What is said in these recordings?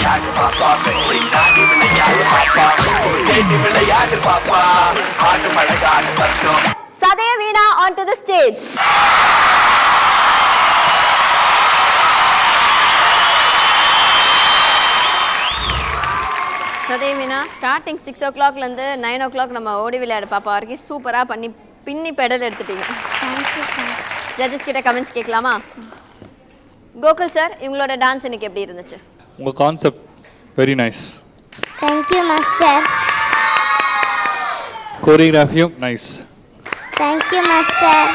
விளையாடு பாப்பா வெற்றி நாடி விளையாடு பாப்பா கேட்டு விளையாடு பாப்பா ஆடு மழகாடு தத்தம். Sadhya Veena onto the stage. Sadhya Veena, starting 6 o'clock இருந்து 9 o'clock நம்ம ஓடி விளையாடு பாப்பா வரைக்கும் சூப்பரா பண்ணி பின்னி பெடல் எடுத்துட்டீங்க. ஜட்ஜஸ் கிட்ட கமெண்ட்ஸ் கேட்கலாமா? கோகுல் சார், இவங்களோட டான்ஸ் இன்னைக்கு எப்படி இருந்துச்சு? உங்கள் concept very nice. Thank you master. கோரியோகிராஃபியும் நைஸ். Thank you master.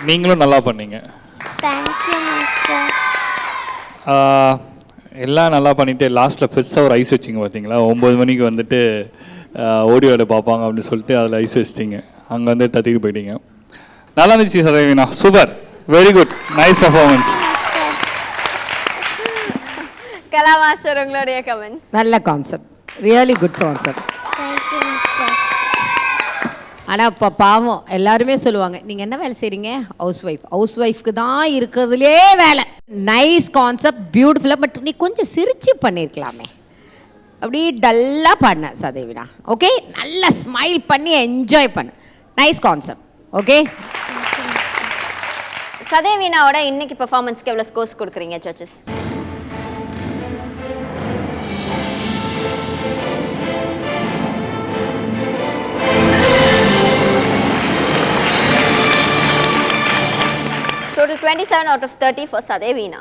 நீங்களும் நல்லா பண்ணீங்க. Thank you master. எல்லாம் நல்லா பண்ணிவிட்டு லாஸ்ட்டில் பெருசாக ஒரு ஐஸ் வச்சிங்க பார்த்தீங்களா? 9 மணிக்கு வந்துட்டு ஓடியோட பார்ப்பாங்க அப்படின்னு சொல்லிட்டு அதில் ஐஸ் வச்சிட்டிங்க. அங்கே வந்து தத்திக்கு போயிட்டீங்க. நல்லா இருந்துச்சு சதவீனா, super, very good, nice performance. Kala master, உங்களுடைய கமெண்ட்ஸ்? நல்ல concept, really good concept. Thank you master. ஆனால் இப்போ பாவம் எல்லாருமே சொல்லுவாங்க, நீங்கள் என்ன வேலை செய்கிறீங்க? ஹவுஸ் ஒய்ஃப்க்கு தான் இருக்கிறதுலே வேலை. நைஸ் கான்செப்ட், பியூட்டிஃபுல்லாக. பட் நீ கொஞ்சம் சிரிச்சு பண்ணியிருக்கலாமே. அப்படி டல்லாக பண்ண சதேவினா. ஓகே, நல்லா ஸ்மைல் பண்ணி என்ஜாய் பண்ண. Nice concept. ஓகே, சதே வீணாவோட இன்னைக்கு பெர்ஃபார்மன்ஸ்க்கு எவ்வளோ ஸ்கோர்ஸ் கொடுக்குறீங்க judges? Total 27 out of 30 for Sadhe Veena.